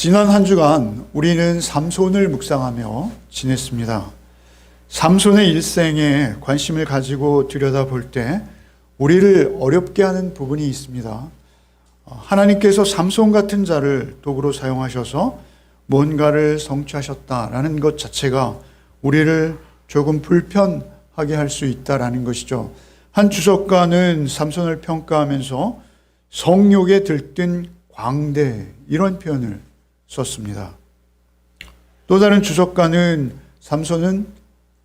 지난 한 주간 우리는 삼손을 묵상하며 지냈습니다. 삼손의 일생에 관심을 가지고 들여다볼 때 우리를 어렵게 하는 부분이 있습니다. 하나님께서 삼손 같은 자를 도구로 사용하셔서 뭔가를 성취하셨다라는 것 자체가 우리를 조금 불편하게 할 수 있다라는 것이죠. 한 주석가는 삼손을 평가하면서 성욕에 들뜬 광대, 이런 표현을 썼습니다. 또 다른 주석가는 삼손은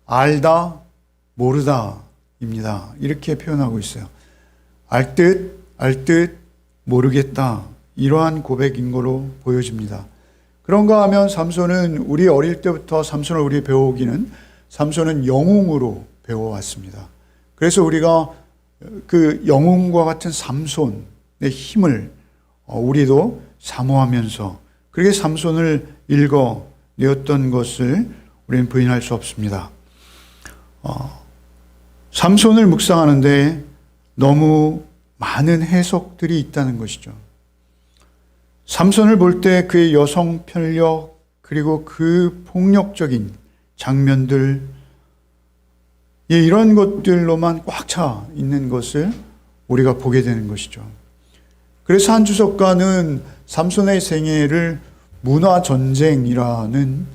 알다 모르다입니다. 이렇게 표현하고 있어요. 알 듯 모르겠다, 이러한 고백인 걸로 보여집니다. 그런가 하면 삼손은 우리 어릴 때부터 삼손을 우리 배워오기는 삼손은 영웅으로 배워왔습니다. 그래서 우리가 그 영웅과 같은 삼손의 힘을 우리도 사모하면서 그렇게 삼손을 읽어내었던 것을 우리는 부인할 수 없습니다. 삼손을 묵상하는데 너무 많은 해석들이 있다는 것이죠. 삼손을 볼 때 그의 여성 편력 그리고 그 폭력적인 장면들, 이런 것들로만 꽉 차 있는 것을 우리가 보게 되는 것이죠. 그래서 한 주석가는 삼손의 생애를 문화전쟁이라는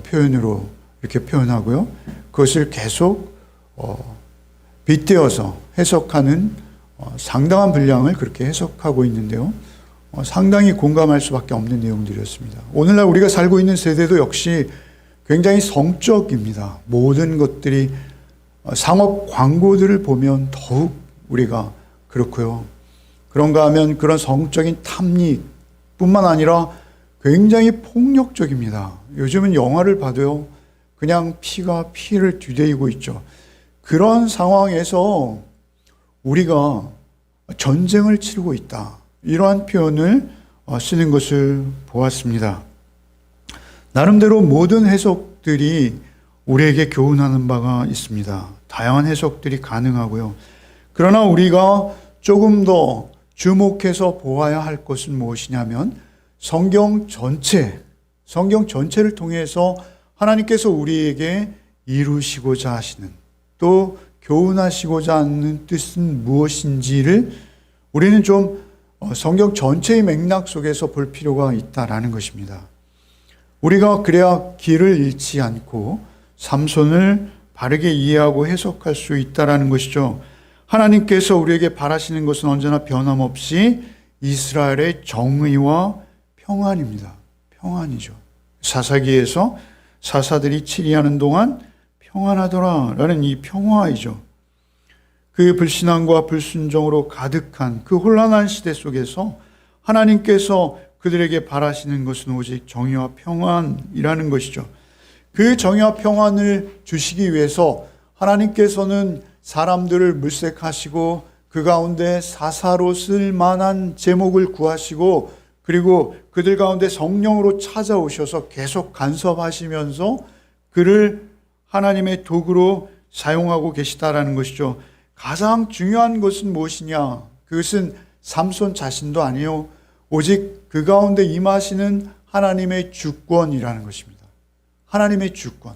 표현으로 이렇게 표현하고요. 그것을 계속 빗대어서 해석하는 상당한 분량을 그렇게 해석하고 있는데요. 상당히 공감할 수밖에 없는 내용들이었습니다. 오늘날 우리가 살고 있는 세대도 역시 굉장히 성적입니다. 모든 것들이 상업 광고들을 보면 더욱 우리가 그렇고요. 그런가 하면 그런 성적인 탐닉뿐만 아니라 굉장히 폭력적입니다. 요즘은 영화를 봐도요, 그냥 피가 피를 뒤de이고 있죠. 그런 상황에서 우리가 전쟁을 치르고 있다, 이러한 표현을 쓰는 것을 보았습니다. 나름대로 모든 해석들이 우리에게 교훈하는 바가 있습니다. 다양한 해석들이 가능하고요. 그러나 우리가 조금 더 주목해서 보아야 할 것은 무엇이냐면 성경 전체를 통해서 하나님께서 우리에게 이루시고자 하시는, 또 교훈하시고자 하는 뜻은 무엇인지를 우리는 좀 성경 전체의 맥락 속에서 볼 필요가 있다라는 것입니다. 우리가 그래야 길을 잃지 않고 삼손을 바르게 이해하고 해석할 수 있다라는 것이죠. 하나님께서 우리에게 바라시는 것은 언제나 변함없이 이스라엘의 정의와 평안입니다. 평안이죠. 사사기에서 사사들이 치리하는 동안 평안하더라라는 이 평화이죠. 그 불신앙과 불순종으로 가득한 그 혼란한 시대 속에서 하나님께서 그들에게 바라시는 것은 오직 정의와 평안이라는 것이죠. 그 정의와 평안을 주시기 위해서 하나님께서는 사람들을 물색하시고 그 가운데 사사로 쓸 만한 제목을 구하시고, 그리고 그들 가운데 성령으로 찾아오셔서 계속 간섭하시면서 그를 하나님의 도구로 사용하고 계시다라는 것이죠. 가장 중요한 것은 무엇이냐? 그것은 삼손 자신도 아니요, 오직 그 가운데 임하시는 하나님의 주권이라는 것입니다. 하나님의 주권.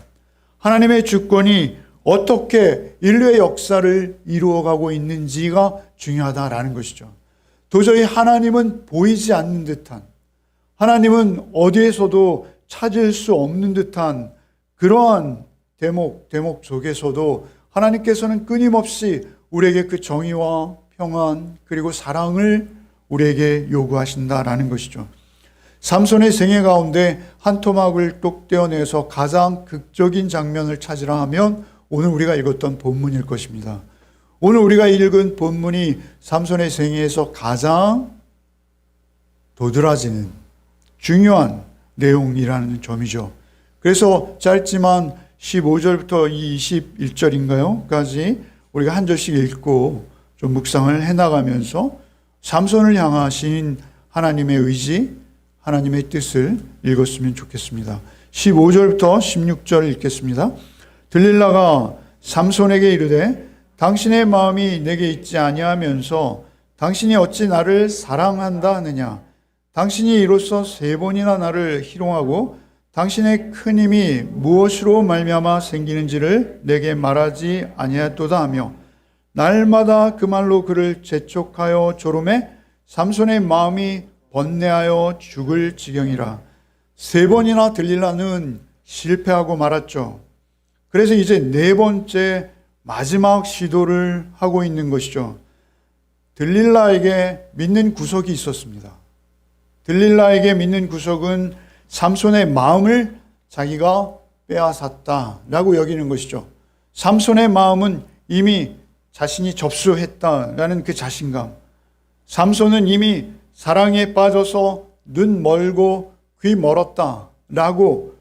하나님의 주권이 어떻게 인류의 역사를 이루어가고 있는지가 중요하다라는 것이죠. 도저히 하나님은 보이지 않는 듯한, 하나님은 어디에서도 찾을 수 없는 듯한 그러한 대목 속에서도 하나님께서는 끊임없이 우리에게 그 정의와 평안 그리고 사랑을 우리에게 요구하신다라는 것이죠. 삼손의 생애 가운데 한 토막을 똑 떼어내서 가장 극적인 장면을 찾으라 하면 오늘 우리가 읽었던 본문일 것입니다. 오늘 우리가 읽은 본문이 삼손의 생애에서 가장 도드라지는 중요한 내용이라는 점이죠. 그래서 짧지만 15절부터 21절인가요? 까지 우리가 한 절씩 읽고 좀 묵상을 해나가면서 삼손을 향하신 하나님의 의지, 하나님의 뜻을 읽었으면 좋겠습니다. 15절부터 16절 읽겠습니다. 들릴라가 삼손에게 이르되 당신의 마음이 내게 있지 아니하면서 당신이 어찌 나를 사랑한다 하느냐? 당신이 이로써 3번이나 나를 희롱하고 당신의 큰 힘이 무엇으로 말미암아 생기는지를 내게 말하지 아니하였도다 하며 날마다 그 말로 그를 재촉하여 조름해 삼손의 마음이 번뇌하여 죽을 지경이라. 3번이나 들릴라는 실패하고 말았죠. 그래서 이제 4번째 마지막 시도를 하고 있는 것이죠. 들릴라에게 믿는 구석이 있었습니다. 들릴라에게 믿는 구석은 삼손의 마음을 자기가 빼앗았다라고 여기는 것이죠. 삼손의 마음은 이미 자신이 접수했다라는 그 자신감. 삼손은 이미 사랑에 빠져서 눈 멀고 귀 멀었다라고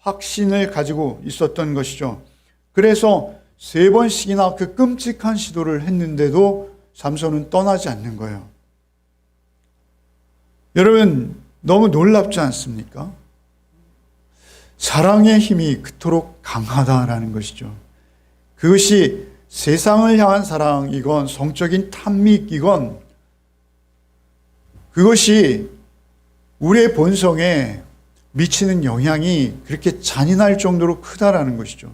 확신을 가지고 있었던 것이죠. 그래서 3번씩이나 그 끔찍한 시도를 했는데도 삼손은 떠나지 않는 거예요. 여러분, 너무 놀랍지 않습니까? 사랑의 힘이 그토록 강하다라는 것이죠. 그것이 세상을 향한 사랑이건 성적인 탐닉이건 그것이 우리의 본성에 미치는 영향이 그렇게 잔인할 정도로 크다라는 것이죠.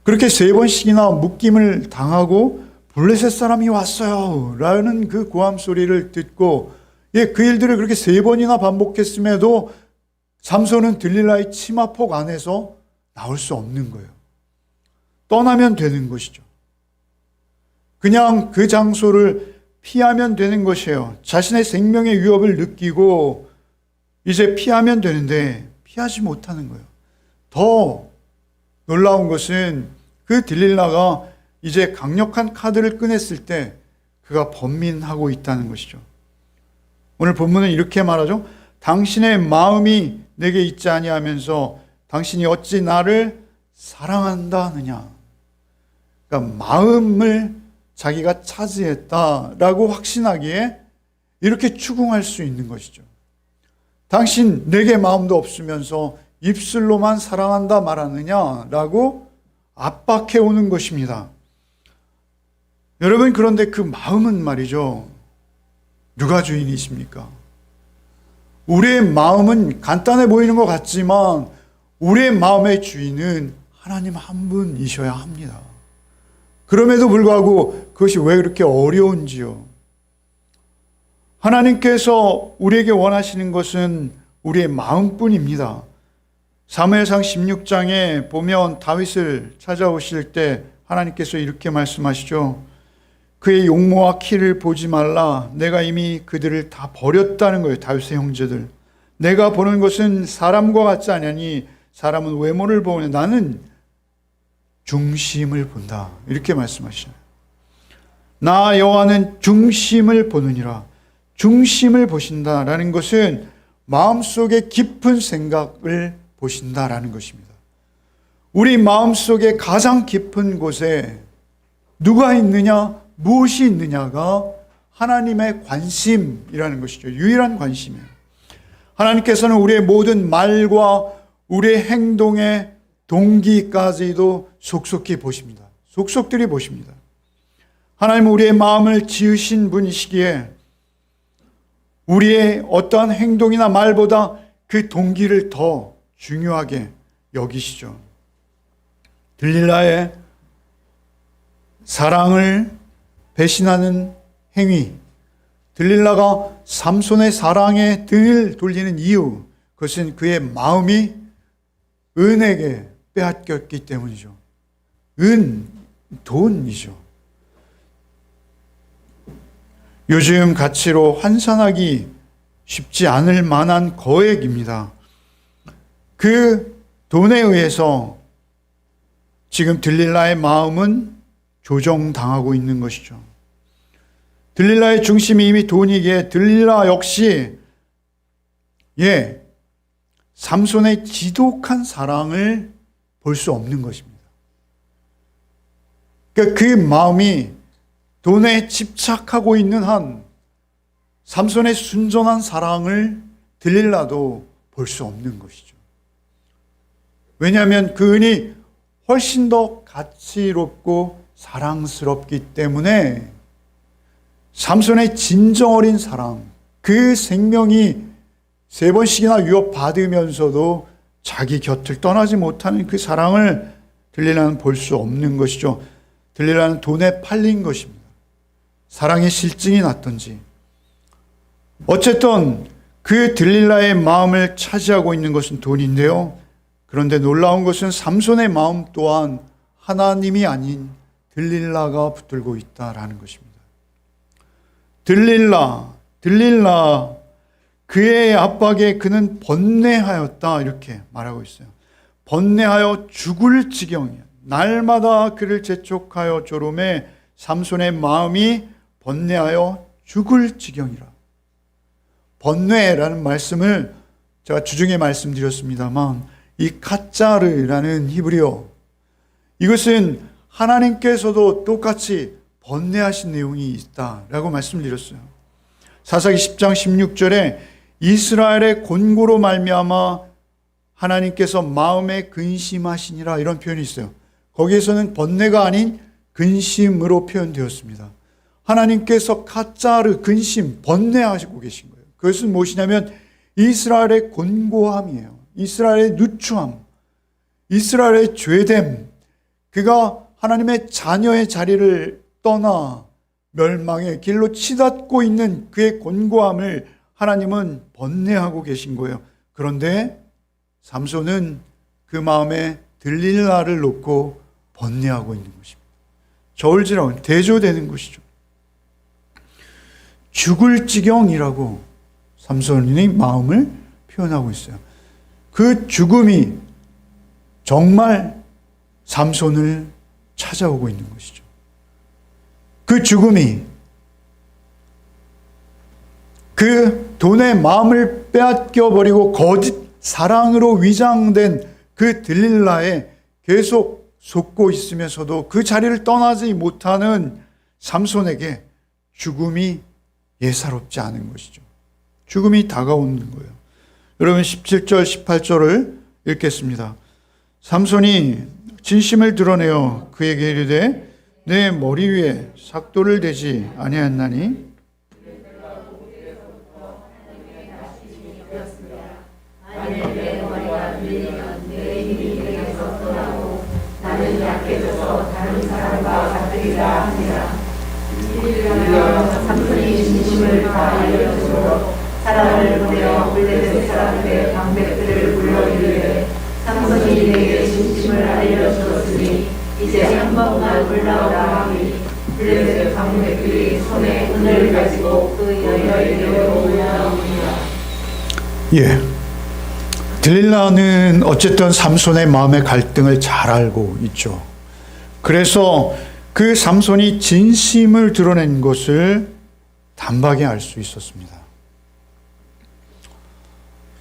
그렇게 3번씩이나 묶임을 당하고 블레셋 사람이 왔어요 라는 그 고함 소리를 듣고 그 일들을 그렇게 3번이나 반복했음에도 삼손은 들릴라의 치마폭 안에서 나올 수 없는 거예요. 떠나면 되는 것이죠. 그냥 그 장소를 피하면 되는 것이에요. 자신의 생명의 위협을 느끼고 이제 피하면 되는데 피하지 못하는 거예요. 더 놀라운 것은 그 들릴라가 이제 강력한 카드를 꺼냈을 때 그가 번민하고 있다는 것이죠. 오늘 본문은 이렇게 말하죠. 당신의 마음이 내게 있지 아니하면서 당신이 어찌 나를 사랑한다 하느냐. 그러니까 마음을 자기가 차지했다라고 확신하기에 이렇게 추궁할 수 있는 것이죠. 당신 내게 마음도 없으면서 입술로만 사랑한다 말하느냐라고 압박해 오는 것입니다. 여러분, 그런데 그 마음은 말이죠. 누가 주인이십니까? 우리의 마음은 간단해 보이는 것 같지만 우리의 마음의 주인은 하나님 한 분이셔야 합니다. 그럼에도 불구하고 그것이 왜 그렇게 어려운지요. 하나님께서 우리에게 원하시는 것은 우리의 마음뿐입니다. 사무엘상 16장에 보면 다윗을 찾아오실 때 하나님께서 이렇게 말씀하시죠. 그의 용모와 키를 보지 말라. 내가 이미 그들을 다 버렸다는 거예요. 다윗의 형제들. 내가 보는 것은 사람과 같지 않으니 사람은 외모를 보는 나는 중심을 본다. 이렇게 말씀하시죠. 나 여호와는 중심을 보느니라. 중심을 보신다라는 것은 마음속의 깊은 생각을 보신다라는 것입니다. 우리 마음속의 가장 깊은 곳에 누가 있느냐, 무엇이 있느냐가 하나님의 관심이라는 것이죠. 유일한 관심이에요. 하나님께서는 우리의 모든 말과 우리의 행동의 동기까지도 속속히 보십니다. 속속들이 보십니다. 하나님은 우리의 마음을 지으신 분이시기에 우리의 어떠한 행동이나 말보다 그 동기를 더 중요하게 여기시죠. 들릴라의 사랑을 배신하는 행위, 들릴라가 삼손의 사랑에 등을 돌리는 이유, 그것은 그의 마음이 은에게 빼앗겼기 때문이죠. 돈이죠. 요즘 가치로 환산하기 쉽지 않을 만한 거액입니다. 그 돈에 의해서 지금 들릴라의 마음은 조정당하고 있는 것이죠. 들릴라의 중심이 이미 돈이기에 들릴라 역시 삼손의 지독한 사랑을 볼 수 없는 것입니다. 그러니까 그 마음이 돈에 집착하고 있는 한 삼손의 순전한 사랑을 들릴라도 볼 수 없는 것이죠. 왜냐하면 그 은이 훨씬 더 가치롭고 사랑스럽기 때문에 삼손의 진정 어린 사랑, 그 생명이 3번씩이나 위협받으면서도 자기 곁을 떠나지 못하는 그 사랑을 들릴라는 볼 수 없는 것이죠. 들릴라는 돈에 팔린 것입니다. 사랑의 실증이 났던지. 어쨌든 그 들릴라의 마음을 차지하고 있는 것은 돈인데요. 그런데 놀라운 것은 삼손의 마음 또한 하나님이 아닌 들릴라가 붙들고 있다라는 것입니다. 들릴라, 그의 압박에 그는 번뇌하였다 이렇게 말하고 있어요. 번뇌하여 죽을 지경이야. 날마다 그를 재촉하여 조름에 삼손의 마음이 번뇌하여 죽을 지경이라. 번뇌라는 말씀을 제가 주중에 말씀드렸습니다만 이 카짜르라는 히브리어, 이것은 하나님께서도 똑같이 번뇌하신 내용이 있다라고 말씀드렸어요. 사사기 10장 16절에 이스라엘의 곤고로 말미암아 하나님께서 마음에 근심하시니라 이런 표현이 있어요. 거기에서는 번뇌가 아닌 근심으로 표현되었습니다. 하나님께서 카짜르, 근심, 번뇌하시고 계신 거예요. 그것은 무엇이냐면 이스라엘의 곤고함이에요. 이스라엘의 누추함, 이스라엘의 죄됨, 그가 하나님의 자녀의 자리를 떠나 멸망의 길로 치닫고 있는 그의 곤고함을 하나님은 번뇌하고 계신 거예요. 그런데 삼손은 그 마음에 들릴라를 놓고 번뇌하고 있는 것입니다. 저울질하고 대조되는 것이죠. 죽을 지경이라고 삼손의 마음을 표현하고 있어요. 그 죽음이 정말 삼손을 찾아오고 있는 것이죠. 그 죽음이 그 돈의 마음을 빼앗겨 버리고 거짓 사랑으로 위장된 그 들릴라에 계속 속고 있으면서도 그 자리를 떠나지 못하는 삼손에게 죽음이 예사롭지 않은 것이죠. 죽음이 다가오는 거예요. 여러분 17절 18절을 읽겠습니다. 삼손이 진심을 드러내어 그에게 이르되 내 머리 위에 삭도를 대지 아니하였나니 삼손이 진심을 다 알려주므로 사람을 보내어 물레된 사람들의 방백들을 불러 이르되 삼손이 내게 진심을 알려주었으니 이제 한 번만 올라오라 하니 물레된 방백들이 손에 은을 가지고 그 여인에게로 올라오니라. 예, 들릴라는 어쨌든 삼손의 마음의 갈등을 잘 알고 있죠. 그래서 그 삼손이 진심을 드러낸 것을 단박에 알 수 있었습니다.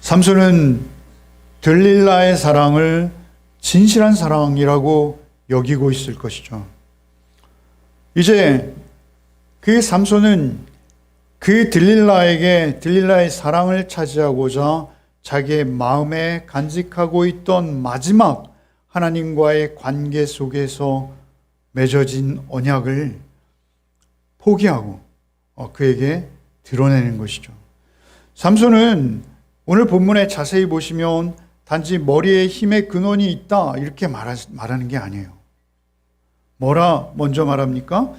삼손은 들릴라의 사랑을 진실한 사랑이라고 여기고 있을 것이죠. 이제 그 삼손은 그 들릴라의 사랑을 차지하고자 자기의 마음에 간직하고 있던 마지막 하나님과의 관계 속에서 맺어진 언약을 포기하고 그에게 드러내는 것이죠. 삼손은 오늘 본문에 자세히 보시면 단지 머리에 힘의 근원이 있다 이렇게 말하는 게 아니에요. 뭐라 먼저 말합니까?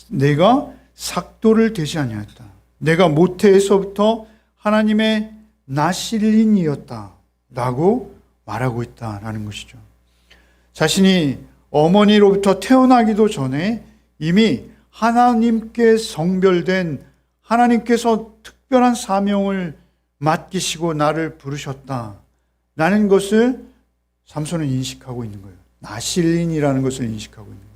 내가 삭도를 대지 아니하였다. 내가 모태에서부터 하나님의 나실린이었다 라고 말하고 있다라는 것이죠. 자신이 어머니로부터 태어나기도 전에 이미 하나님께 성별된 하나님께서 특별한 사명을 맡기시고 나를 부르셨다라는 것을 삼손은 인식하고 있는 거예요. 나실린이라는 것을 인식하고 있는 거예요.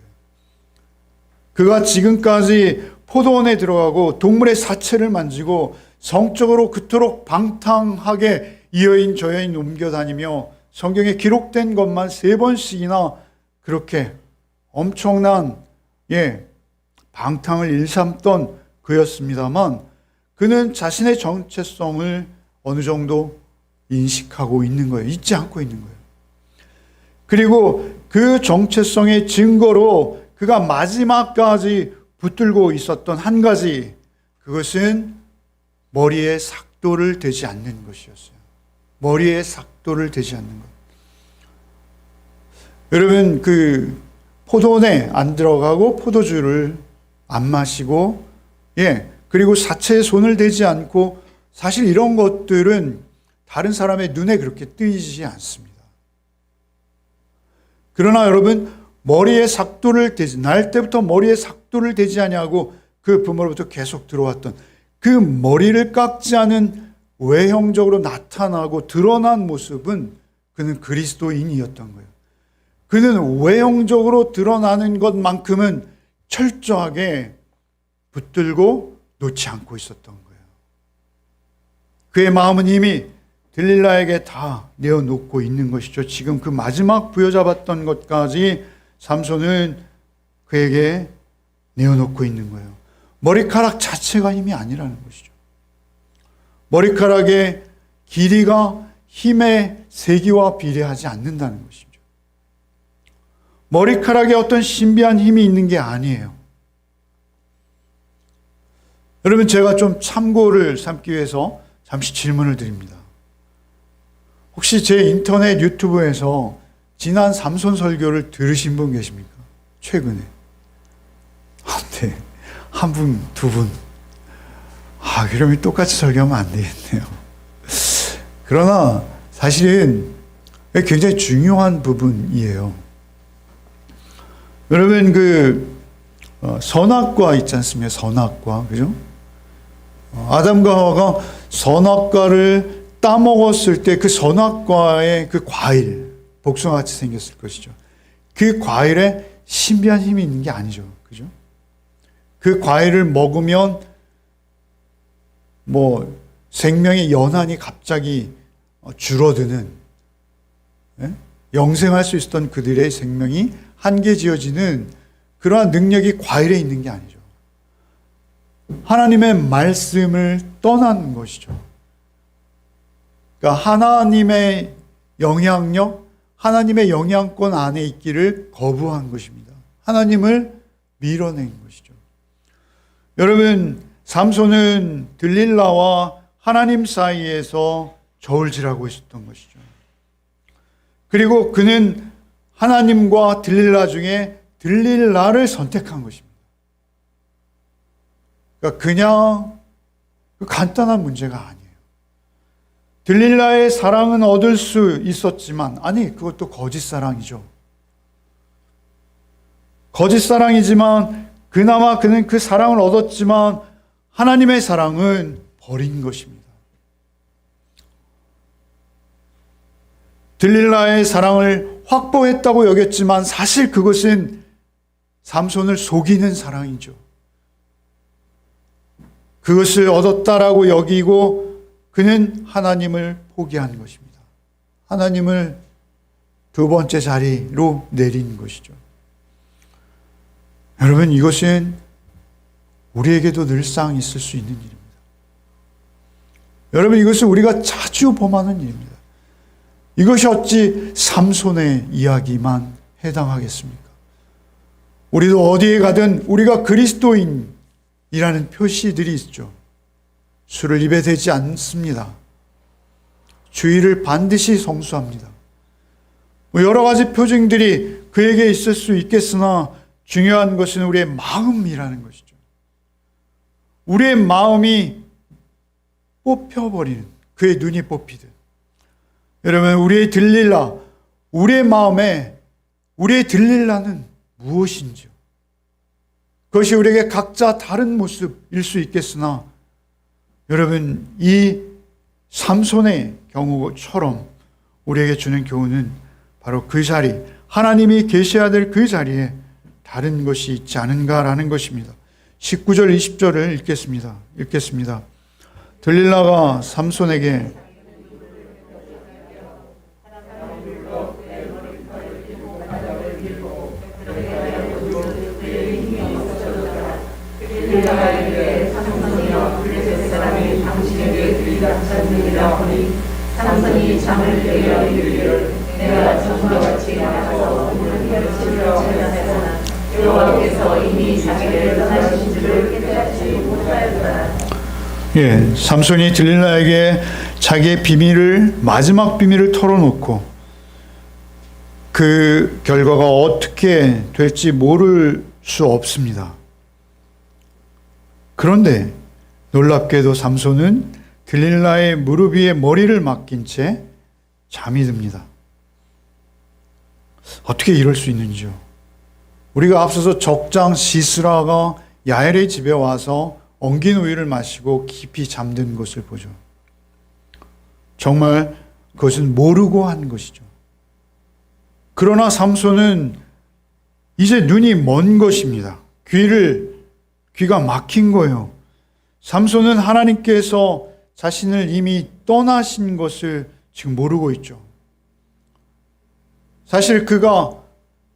그가 지금까지 포도원에 들어가고 동물의 사체를 만지고 성적으로 그토록 방탕하게 이 여인 저 여인 옮겨다니며 성경에 기록된 것만 3번씩이나 그렇게 엄청난 방탕을 일삼던 그였습니다만 그는 자신의 정체성을 어느 정도 인식하고 있는 거예요. 잊지 않고 있는 거예요. 그리고 그 정체성의 증거로 그가 마지막까지 붙들고 있었던 한 가지, 그것은 머리에 삭도를 대지 않는 것이었어요. 머리에 삭도를 대지 않는 것. 여러분, 그 포도원에 안 들어가고 포도주를 안 마시고, 그리고 사체에 손을 대지 않고, 사실 이런 것들은 다른 사람의 눈에 그렇게 띄지 않습니다. 그러나 여러분, 머리에 삭도를 대지, 날 때부터 머리에 삭도를 대지 아니하고 그 부모로부터 계속 들어왔던 그 머리를 깎지 않은 외형적으로 나타나고 드러난 모습은 그는 그리스도인이었던 거예요. 그는 외형적으로 드러나는 것만큼은 철저하게 붙들고 놓지 않고 있었던 거예요. 그의 마음은 이미 들릴라에게 다 내어놓고 있는 것이죠. 지금 그 마지막 부여잡았던 것까지 삼손은 그에게 내어놓고 있는 거예요. 머리카락 자체가 힘이 아니라는 것이죠. 머리카락의 길이가 힘의 세기와 비례하지 않는다는 것이죠. 머리카락에 어떤 신비한 힘이 있는 게 아니에요. 여러분, 제가 좀 참고를 삼기 위해서 잠시 질문을 드립니다. 혹시 제 인터넷 유튜브에서 지난 삼손 설교를 들으신 분 계십니까? 최근에. 네. 한 분, 두 분. 그러면 똑같이 설교하면 안 되겠네요. 그러나 사실은 굉장히 중요한 부분이에요. 여러분, 선악과 있지 않습니까? 선악과. 그죠? 아담과 하와가 선악과를 따먹었을 때 그 선악과의 그 과일, 복숭아같이 생겼을 것이죠. 그 과일에 신비한 힘이 있는 게 아니죠. 그죠? 그 과일을 먹으면 생명의 연한이 갑자기 줄어드는, 영생할 수 있었던 그들의 생명이 한계지어지는 그러한 능력이 과일에 있는 게 아니죠. 하나님의 말씀을 떠난 것이죠. 그러니까 하나님의 영향력, 하나님의 영향권 안에 있기를 거부한 것입니다. 하나님을 밀어낸 것이죠. 여러분, 삼손은 들릴라와 하나님 사이에서 저울질하고 있었던 것이죠. 그리고 그는 하나님과 들릴라 중에 들릴라를 선택한 것입니다. 그러니까 그냥 간단한 문제가 아니에요. 들릴라의 사랑은 얻을 수 있었지만, 그것도 거짓 사랑이죠. 거짓 사랑이지만 그나마 그는 그 사랑을 얻었지만 하나님의 사랑은 버린 것입니다. 들릴라의 사랑을 확보했다고 여겼지만 사실 그것은 삼손을 속이는 사랑이죠. 그것을 얻었다라고 여기고 그는 하나님을 포기한 것입니다. 하나님을 두 번째 자리로 내린 것이죠. 여러분, 이것은 우리에게도 늘상 있을 수 있는 일입니다. 여러분, 이것은 우리가 자주 범하는 일입니다. 이것이 어찌 삼손의 이야기만 해당하겠습니까? 우리도 어디에 가든 우리가 그리스도인이라는 표시들이 있죠. 술을 입에 대지 않습니다. 주의를 반드시 성수합니다. 여러 가지 표징들이 그에게 있을 수 있겠으나 중요한 것은 우리의 마음이라는 것이죠. 우리의 마음이 뽑혀버리는, 그의 눈이 뽑히듯. 여러분, 우리의 들릴라, 우리의 마음에 우리의 들릴라는 무엇인지요? 그것이 우리에게 각자 다른 모습일 수 있겠으나 여러분, 이 삼손의 경우처럼 우리에게 주는 교훈은 바로 그 자리, 하나님이 계셔야 될 그 자리에 다른 것이 있지 않은가라는 것입니다. 19절 20절을 읽겠습니다. 들릴라가 삼손에게 삼손이 잠을 깨려 이르기를 내가 전과 같이 나가서 오늘 해를 치러 찾았으나 여호와께서 이미 자기를 떠나신 줄을 깨닫지 못하였더라. 예, 삼손이 들릴라에게 자기의 비밀을, 마지막 비밀을 털어놓고 그 결과가 어떻게 될지 모를 수 없습니다. 그런데 놀랍게도 삼손은 들릴라의 무릎 위에 머리를 맡긴 채 잠이 듭니다. 어떻게 이럴 수 있는지요? 우리가 앞서서 적장 시스라가 야엘의 집에 와서 엉긴 우유를 마시고 깊이 잠든 것을 보죠. 정말 그것은 모르고 한 것이죠. 그러나 삼손은 이제 눈이 먼 것입니다. 귀가 막힌 거예요. 삼손은 하나님께서 자신을 이미 떠나신 것을 지금 모르고 있죠. 사실 그가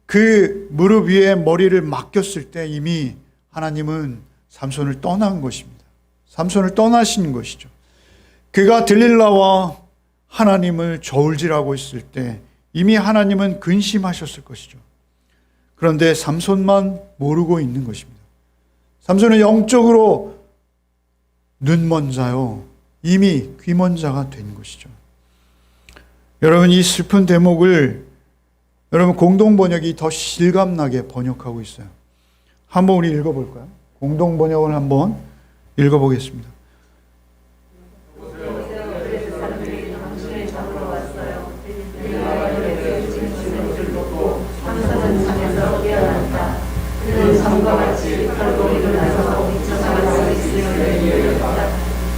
그 무릎 위에 머리를 맡겼을 때 이미 하나님은 삼손을 떠난 것입니다. 삼손을 떠나신 것이죠. 그가 들릴라와 하나님을 저울질하고 있을 때 이미 하나님은 근심하셨을 것이죠. 그런데 삼손만 모르고 있는 것입니다. 삼손은 영적으로 눈먼 자요, 이미 귀먼 자가 된 것이죠. 여러분, 이 슬픈 대목을 여러분 공동 번역이 더 실감나게 번역하고 있어요. 한번 우리 읽어볼까요? 공동 번역을 한번 읽어보겠습니다.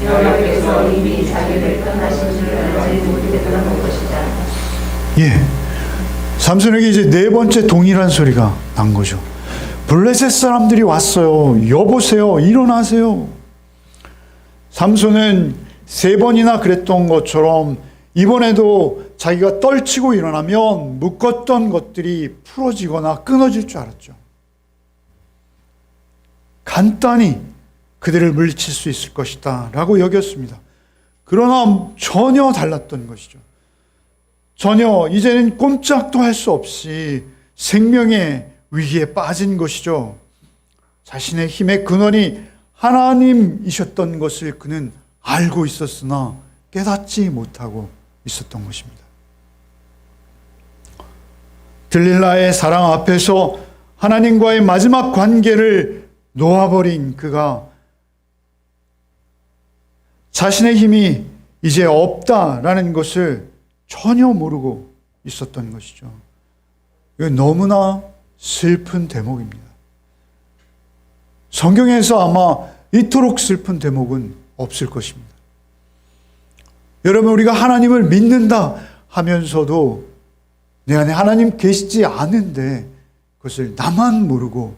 여호와께서 이미 자기를 떠나신 줄을 알지 못했던 것이다. 예, 삼손에게 이제 네 번째 동일한 소리가 난 거죠. 블레셋 사람들이 왔어요. 여보세요. 일어나세요. 삼손은 세 번이나 그랬던 것처럼 이번에도 자기가 떨치고 일어나면 묶었던 것들이 풀어지거나 끊어질 줄 알았죠. 간단히 그들을 물리칠 수 있을 것이다 라고 여겼습니다. 그러나 전혀 달랐던 것이죠. 전혀 이제는 꼼짝도 할 수 없이 생명의 위기에 빠진 것이죠. 자신의 힘의 근원이 하나님이셨던 것을 그는 알고 있었으나 깨닫지 못하고 있었던 것입니다. 들릴라의 사랑 앞에서 하나님과의 마지막 관계를 놓아버린 그가 자신의 힘이 이제 없다라는 것을 전혀 모르고 있었던 것이죠. 이건 너무나 슬픈 대목입니다. 성경에서 아마 이토록 슬픈 대목은 없을 것입니다. 여러분, 우리가 하나님을 믿는다 하면서도 내 안에 하나님 계시지 않은데 그것을 나만 모르고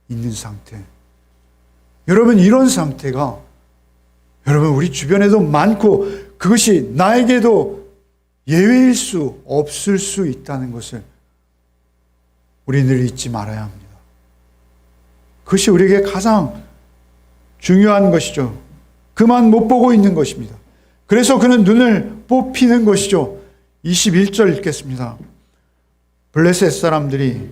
있는 상태. 여러분, 이런 상태가 여러분 우리 주변에도 많고 그것이 나에게도 예외일 수 없을 수 있다는 것을 우리 늘 잊지 말아야 합니다. 그것이 우리에게 가장 중요한 것이죠. 그만 못 보고 있는 것입니다. 그래서 그는 눈을 뽑히는 것이죠. 21절 읽겠습니다. 블레셋 사람들이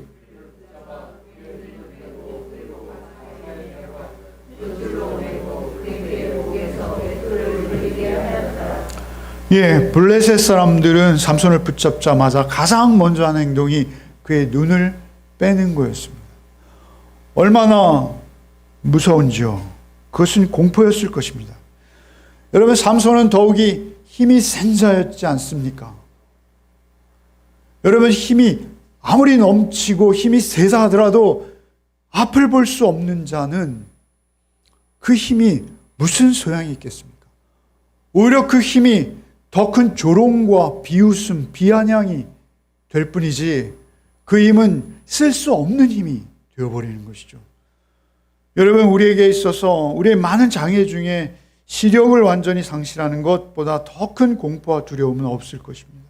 블레셋 사람들은 삼손을 붙잡자마자 가장 먼저 하는 행동이 그의 눈을 빼는 거였습니다. 얼마나 무서운지요. 그것은 공포였을 것입니다. 여러분, 삼손은 더욱이 힘이 센 자였지 않습니까? 여러분, 힘이 아무리 넘치고 힘이 세다 하더라도 앞을 볼 수 없는 자는 그 힘이 무슨 소양이 있겠습니까? 오히려 그 힘이 더 큰 조롱과 비웃음, 비아냥이 될 뿐이지 그 힘은 쓸 수 없는 힘이 되어버리는 것이죠. 여러분, 우리에게 있어서 우리의 많은 장애 중에 시력을 완전히 상실하는 것보다 더 큰 공포와 두려움은 없을 것입니다.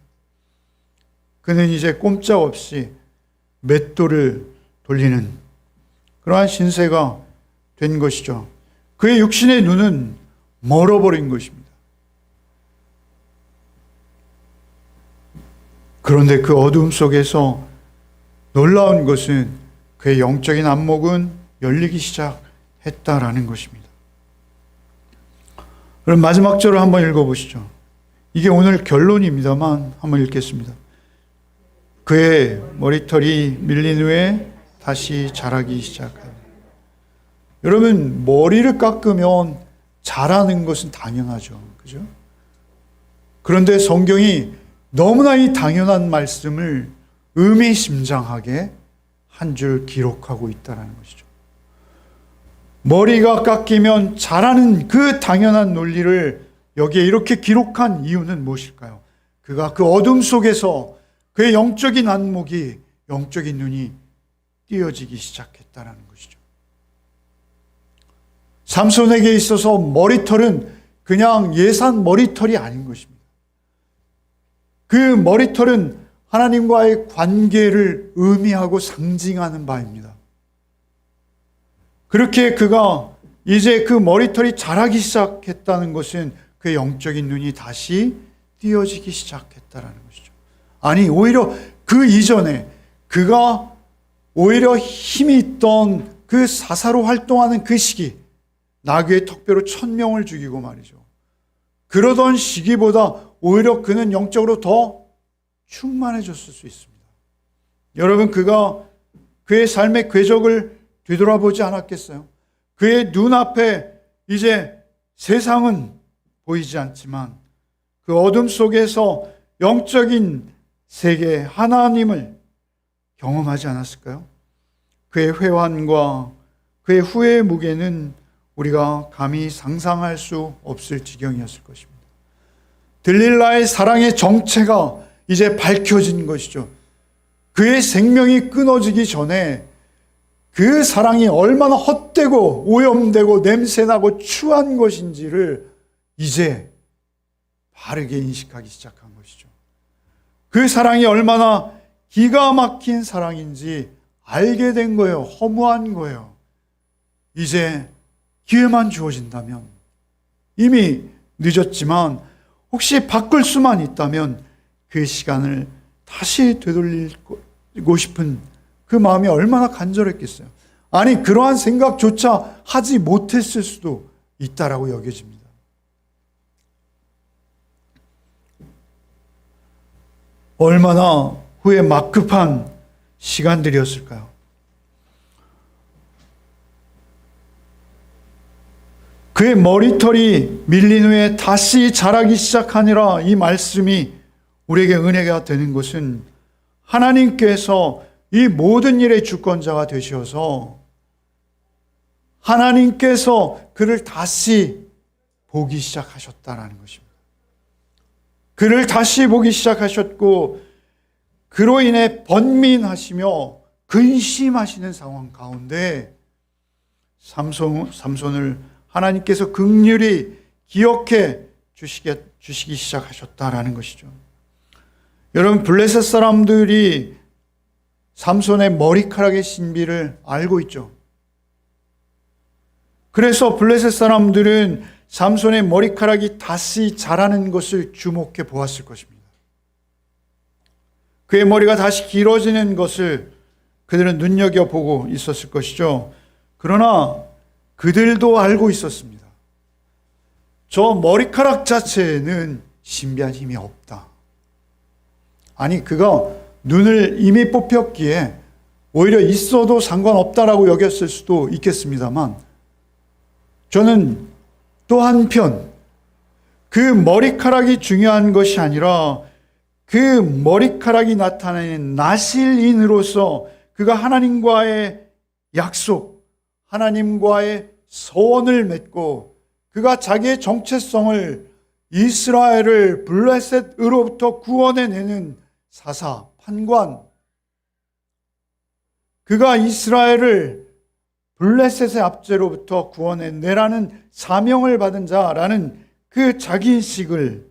그는 이제 꼼짝없이 맷돌을 돌리는 그러한 신세가 된 것이죠. 그의 육신의 눈은 멀어버린 것입니다. 그런데 그 어둠 속에서 놀라운 것은 그의 영적인 안목은 열리기 시작했다라는 것입니다. 그럼 마지막 절을 한번 읽어보시죠. 이게 오늘 결론입니다만 한번 읽겠습니다. 그의 머리털이 밀린 후에 다시 자라기 시작하니. 여러분, 머리를 깎으면 자라는 것은 당연하죠. 그죠? 그런데 성경이 너무나 이 당연한 말씀을 의미심장하게 한 줄 기록하고 있다는 것이죠. 머리가 깎이면 자라는 그 당연한 논리를 여기에 이렇게 기록한 이유는 무엇일까요? 그가 그 어둠 속에서 그의 영적인 안목이, 영적인 눈이 띄어지기 시작했다는 것이죠. 삼손에게 있어서 머리털은 그냥 예산 머리털이 아닌 것입니다. 그 머리털은 하나님과의 관계를 의미하고 상징하는 바입니다. 그렇게 그가 이제 그 머리털이 자라기 시작했다는 것은 그의 영적인 눈이 다시 띄어지기 시작했다는 것이죠. 아니, 오히려 그 이전에 그가 오히려 힘이 있던 그 사사로 활동하는 그 시기, 나귀의 턱뼈로 1000명을 죽이고 말이죠. 그러던 시기보다 오히려 그는 영적으로 더 충만해졌을 수 있습니다. 여러분, 그가 그의 삶의 궤적을 뒤돌아보지 않았겠어요? 그의 눈앞에 이제 세상은 보이지 않지만 그 어둠 속에서 영적인 세계 하나님을 경험하지 않았을까요? 그의 회환과 그의 후회의 무게는 우리가 감히 상상할 수 없을 지경이었을 것입니다. 들릴라의 사랑의 정체가 이제 밝혀진 것이죠. 그의 생명이 끊어지기 전에 그 사랑이 얼마나 헛되고 오염되고 냄새나고 추한 것인지를 이제 바르게 인식하기 시작한 것이죠. 그 사랑이 얼마나 기가 막힌 사랑인지 알게 된 거예요. 허무한 거예요. 이제 기회만 주어진다면, 이미 늦었지만 혹시 바꿀 수만 있다면 그 시간을 다시 되돌리고 싶은 그 마음이 얼마나 간절했겠어요. 아니, 그러한 생각조차 하지 못했을 수도 있다라고 여겨집니다. 얼마나 후에 막급한 시간들이었을까요? 그의 머리털이 밀린 후에 다시 자라기 시작하니라, 이 말씀이 우리에게 은혜가 되는 것은 하나님께서 이 모든 일의 주권자가 되셔서 하나님께서 그를 다시 보기 시작하셨다는 것입니다. 그를 다시 보기 시작하셨고 그로 인해 번민하시며 근심하시는 상황 가운데 삼손을 하나님께서 긍휼히 기억해 주시기 시작하셨다라는 것이죠. 여러분, 블레셋 사람들이 삼손의 머리카락의 신비를 알고 있죠. 그래서 블레셋 사람들은 삼손의 머리카락이 다시 자라는 것을 주목해 보았을 것입니다. 그의 머리가 다시 길어지는 것을 그들은 눈여겨보고 있었을 것이죠. 그러나 그들도 알고 있었습니다. 저 머리카락 자체에는 신비한 힘이 없다. 아니, 그가 눈을 이미 뽑혔기에 오히려 있어도 상관없다라고 여겼을 수도 있겠습니다만, 저는 또 한편 그 머리카락이 중요한 것이 아니라 그 머리카락이 나타내는 나실인으로서 그가 하나님과의 약속, 하나님과의 서원을 맺고 그가 자기의 정체성을 이스라엘을 블레셋으로부터 구원해내는 사사, 판관, 그가 이스라엘을 블레셋의 압제로부터 구원해내라는 사명을 받은 자라는 그 자기인식이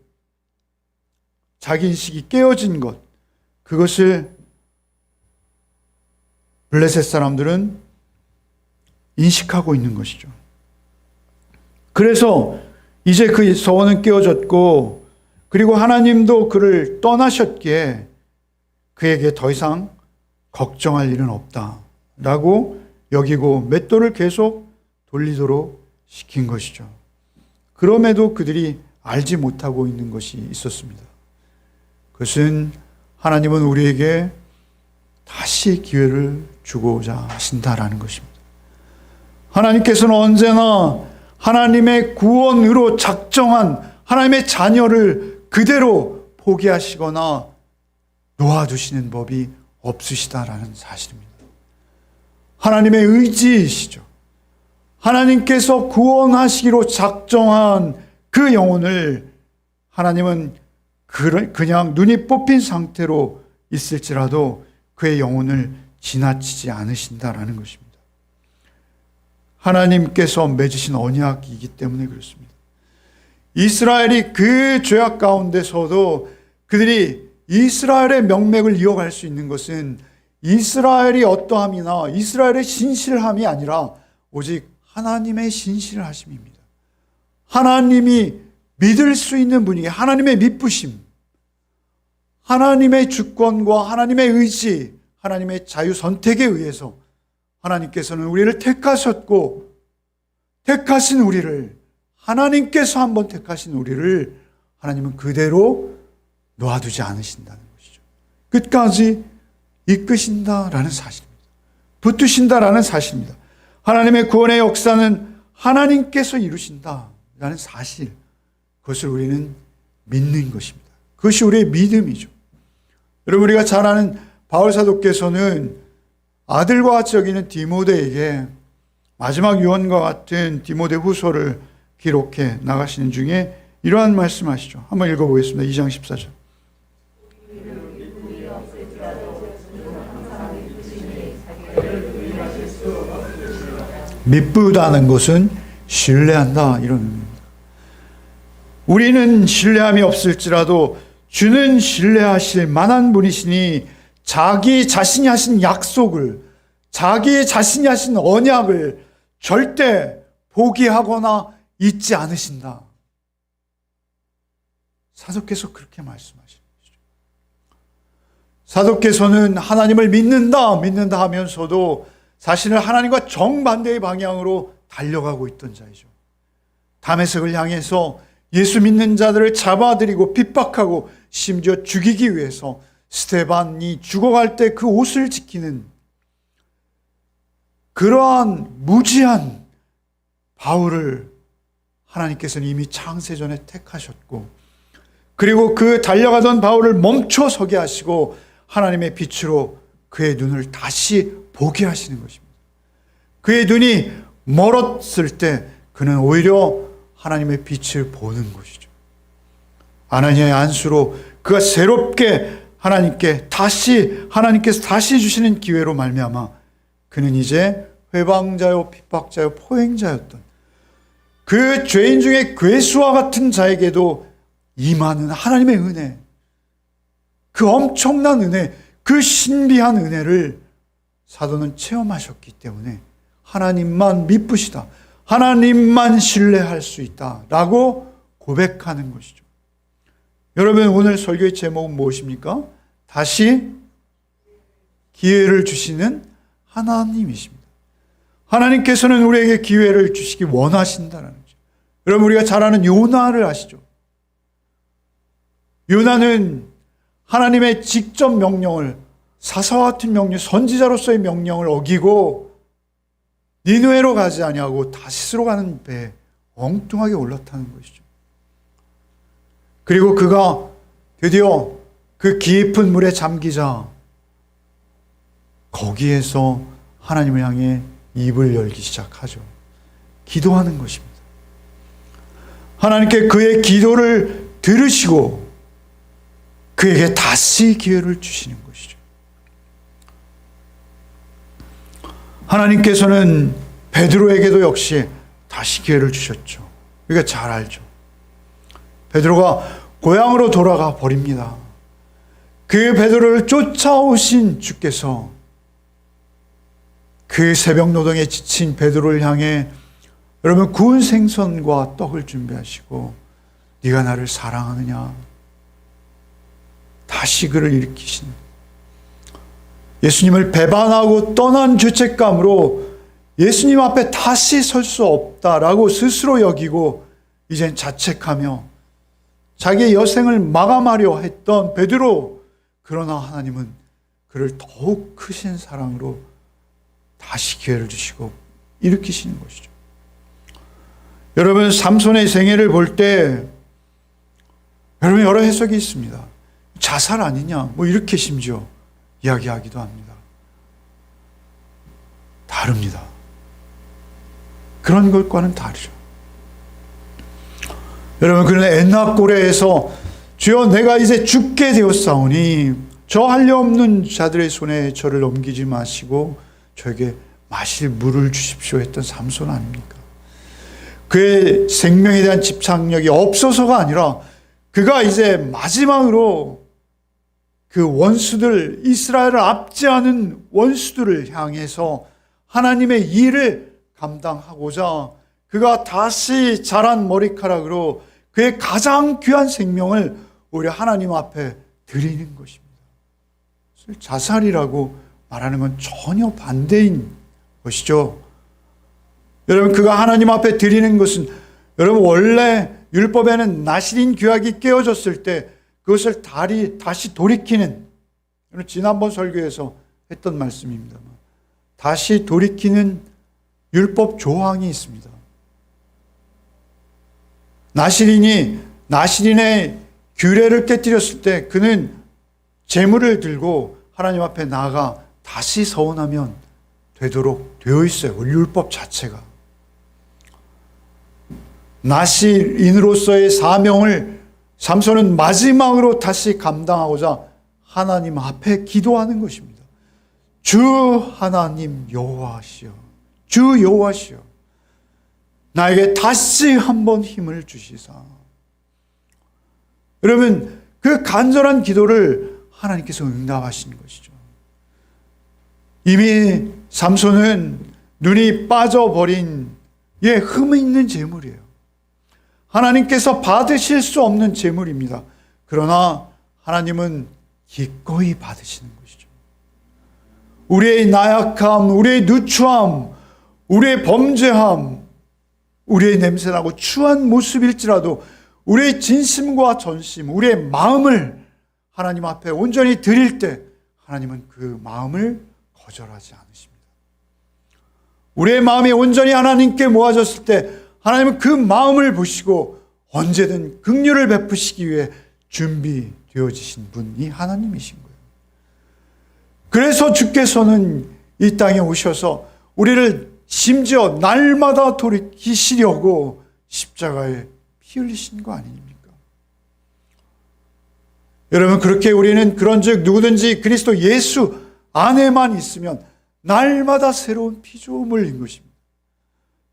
깨어진 것, 그것을 블레셋 사람들은 인식하고 있는 것이죠. 그래서 이제 그 서원은 깨어졌고, 그리고 하나님도 그를 떠나셨기에 그에게 더 이상 걱정할 일은 없다라고 여기고 맷돌을 계속 돌리도록 시킨 것이죠. 그럼에도 그들이 알지 못하고 있는 것이 있었습니다. 그것은 하나님은 우리에게 다시 기회를 주고자 하신다라는 것입니다. 하나님께서는 언제나 하나님의 구원으로 작정한 하나님의 자녀를 그대로 포기하시거나 놓아두시는 법이 없으시다라는 사실입니다. 하나님의 의지이시죠. 하나님께서 구원하시기로 작정한 그 영혼을 하나님은 그냥 눈이 뽑힌 상태로 있을지라도 그의 영혼을 지나치지 않으신다라는 것입니다. 하나님께서 맺으신 언약이기 때문에 그렇습니다. 이스라엘이 그 죄악 가운데서도 그들이 이스라엘의 명맥을 이어갈 수 있는 것은 이스라엘이 어떠함이나 이스라엘의 신실함이 아니라 오직 하나님의 신실하심입니다. 하나님이 믿을 수 있는 분이기, 하나님의 믿부심, 하나님의 주권과 하나님의 의지, 하나님의 자유 선택에 의해서 하나님께서는 우리를 택하셨고, 택하신 우리를, 하나님께서 한번 택하신 우리를 하나님은 그대로 놓아두지 않으신다는 것이죠. 끝까지 이끄신다라는 사실입니다. 붙드신다라는 사실입니다. 하나님의 구원의 역사는 하나님께서 이루신다라는 사실, 그것을 우리는 믿는 것입니다. 그것이 우리의 믿음이죠. 여러분, 우리가 잘 아는 바울 사도께서는 아들과 같이 여기는 디모데에게 마지막 유언과 같은 디모데 후서를 기록해 나가시는 중에 이러한 말씀하시죠. 한번 읽어보겠습니다. 2장 14절. 믿부다는 것은 신뢰한다, 이런 의미입니다. 우리는 신뢰함이 없을지라도 주는 신뢰하실 만한 분이시니 자기 자신이 하신 약속을, 자기 자신이 하신 언약을 절대 포기하거나 잊지 않으신다. 사도께서 그렇게 말씀하시는 것이죠. 사도께서는 하나님을 믿는다 하면서도 자신을 하나님과 정반대의 방향으로 달려가고 있던 자이죠. 다메섹을 향해서 예수 믿는 자들을 잡아들이고 핍박하고 심지어 죽이기 위해서 스데반이 죽어갈 때 그 옷을 지키는 그러한 무지한 바울을 하나님께서는 이미 창세전에 택하셨고, 그리고 그 달려가던 바울을 멈춰서게 하시고 하나님의 빛으로 그의 눈을 다시 보게 하시는 것입니다. 그의 눈이 멀었을 때 그는 오히려 하나님의 빛을 보는 것이죠. 아나니아의 안수로 그가 새롭게 하나님께서 다시 주시는 기회로 말미암아 그는 이제 회방자요 핍박자요 포행자였던 그 죄인 중에 괴수와 같은 자에게도 임하는 하나님의 은혜, 그 엄청난 은혜, 그 신비한 은혜를 사도는 체험하셨기 때문에 하나님만 믿으시다, 하나님만 신뢰할 수 있다라고 고백하는 것이죠. 여러분, 오늘 설교의 제목은 무엇입니까? 다시 기회를 주시는 하나님이십니다. 하나님께서는 우리에게 기회를 주시기 원하신다는 거죠. 여러분, 우리가 잘 아는 요나를 아시죠? 요나는 하나님의 직접 명령을, 사사와 같은 명령, 선지자로서의 명령을 어기고 니느웨로 가지 아니하고 다시스로 가는 배에 엉뚱하게 올라타는 것이죠. 그리고 그가 드디어 그 깊은 물에 잠기자 거기에서 하나님을 향해 입을 열기 시작하죠. 기도하는 것입니다. 하나님께 그의 기도를 들으시고 그에게 다시 기회를 주시는 것이죠. 하나님께서는 베드로에게도 역시 다시 기회를 주셨죠. 우리가 잘 알죠. 베드로가 고향으로 돌아가 버립니다. 그 베드로를 쫓아오신 주께서 그 새벽 노동에 지친 베드로를 향해 여러분 구운 생선과 떡을 준비하시고 네가 나를 사랑하느냐, 다시 그를 일으키신, 예수님을 배반하고 떠난 죄책감으로 예수님 앞에 다시 설 수 없다라고 스스로 여기고 이젠 자책하며 자기의 여생을 마감하려 했던 베드로, 그러나 하나님은 그를 더욱 크신 사랑으로 다시 기회를 주시고 일으키시는 것이죠. 여러분, 삼손의 생애를 볼 때 여러분 여러 해석이 있습니다. 자살 아니냐, 뭐 이렇게 심지어 이야기하기도 합니다. 다릅니다. 그런 것과는 다르죠. 여러분, 그는 엔납고레에서 주여 내가 이제 죽게 되었사오니 저 할례 없는 자들의 손에 저를 넘기지 마시고 저에게 마실 물을 주십시오 했던 삼손 아닙니까? 그의 생명에 대한 집착력이 없어서가 아니라 그가 이제 마지막으로 그 원수들, 이스라엘을 압제하는 원수들을 향해서 하나님의 일을 감당하고자 그가 다시 자란 머리카락으로 그의 가장 귀한 생명을 오히려 하나님 앞에 드리는 것입니다. 자살이라고 말하는 건 전혀 반대인 것이죠. 여러분, 그가 하나님 앞에 드리는 것은, 여러분, 원래 율법에는 나실인 규약이 깨어졌을 때 그것을 다시 돌이키는, 지난번 설교에서 했던 말씀입니다만, 다시 돌이키는 율법 조항이 있습니다. 나실인의 규례를 깨뜨렸을 때 그는 제물을 들고 하나님 앞에 나아가 다시 서원하면 되도록 되어 있어요. 율법 자체가. 나실인으로서의 사명을 삼손은 마지막으로 다시 감당하고자 하나님 앞에 기도하는 것입니다. 주 하나님 여호와시여, 주 여호와시여, 나에게 다시 한번 힘을 주시사. 여러분, 그 간절한 기도를 하나님께서 응답하시는 것이죠. 이미 삼손은 눈이 빠져버린 흠이 있는 재물이에요. 하나님께서 받으실 수 없는 재물입니다. 그러나 하나님은 기꺼이 받으시는 것이죠. 우리의 나약함, 우리의 누추함, 우리의 범죄함, 우리의 냄새나고 추한 모습일지라도 우리의 진심과 전심, 우리의 마음을 하나님 앞에 온전히 드릴 때 하나님은 그 마음을 거절하지 않으십니다. 우리의 마음이 온전히 하나님께 모아졌을 때 하나님은 그 마음을 보시고 언제든 긍휼을 베푸시기 위해 준비되어지신 분이 하나님이신 거예요. 그래서 주께서는 이 땅에 오셔서 우리를 심지어 날마다 돌이키시려고 십자가에 피 흘리신 거 아닙니까? 여러분, 그렇게 우리는 그런즉 누구든지 그리스도 예수 안에만 있으면 날마다 새로운 피조물인 것입니다.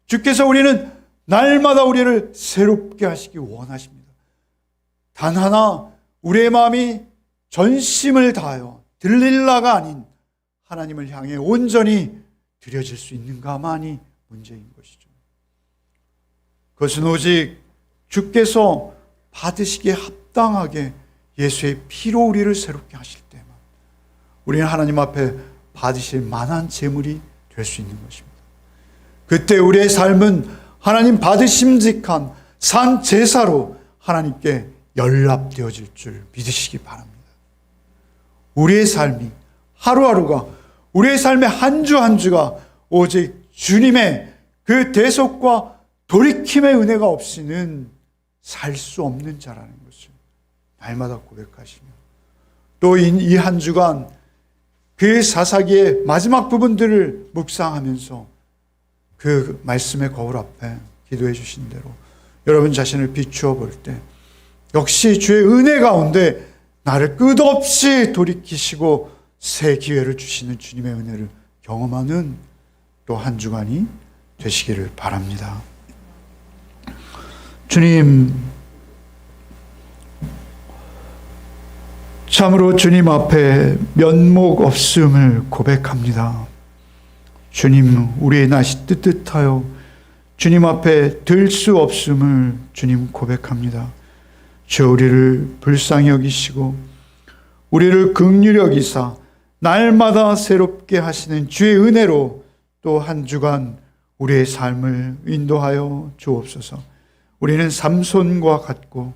주께서 우리는 날마다 우리를 새롭게 하시기 원하십니다. 단 하나 우리의 마음이 전심을 다하여 들릴라가 아닌 하나님을 향해 온전히 드려질 수 있는가만이 문제인 것이죠. 그것은 오직 주께서 받으시기에 합당하게 예수의 피로 우리를 새롭게 하실 때만 우리는 하나님 앞에 받으실 만한 재물이 될 수 있는 것입니다. 그때 우리의 삶은 하나님 받으심직한 산 제사로 하나님께 연락되어질 줄 믿으시기 바랍니다. 우리의 삶이, 하루하루가, 우리의 삶의 한 주 한 주가 오직 주님의 그 대속과 돌이킴의 은혜가 없이는 살 수 없는 자라는 것을 날마다 고백하시며, 또 이 한 주간 그 사사기의 마지막 부분들을 묵상하면서 그 말씀의 거울 앞에 기도해 주신 대로 여러분 자신을 비추어 볼 때 역시 주의 은혜 가운데 나를 끝없이 돌이키시고 새 기회를 주시는 주님의 은혜를 경험하는 또 한 주간이 되시기를 바랍니다. 주님, 참으로 주님 앞에 면목 없음을 고백합니다. 주님, 우리의 낯이 뜨뜻하여 주님 앞에 들 수 없음을 주님 고백합니다. 주, 우리를 불쌍히 여기시고 우리를 긍휼히 여기사 날마다 새롭게 하시는 주의 은혜로 또 한 주간 우리의 삶을 인도하여 주옵소서. 우리는 삼손과 같고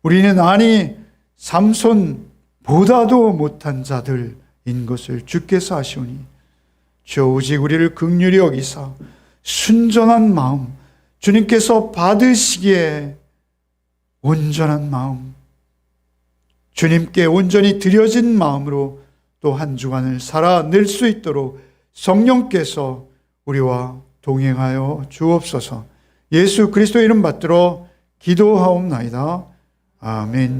우리는 아니 삼손보다도 못한 자들인 것을 주께서 아시오니 주여 오직 우리를 긍휼히 여기사 순전한 마음, 주님께서 받으시기에 온전한 마음, 주님께 온전히 드려진 마음으로 또 한 주간을 살아낼 수 있도록 성령께서 우리와 동행하여 주옵소서. 예수 그리스도의 이름 받들어 기도하옵나이다. 아멘.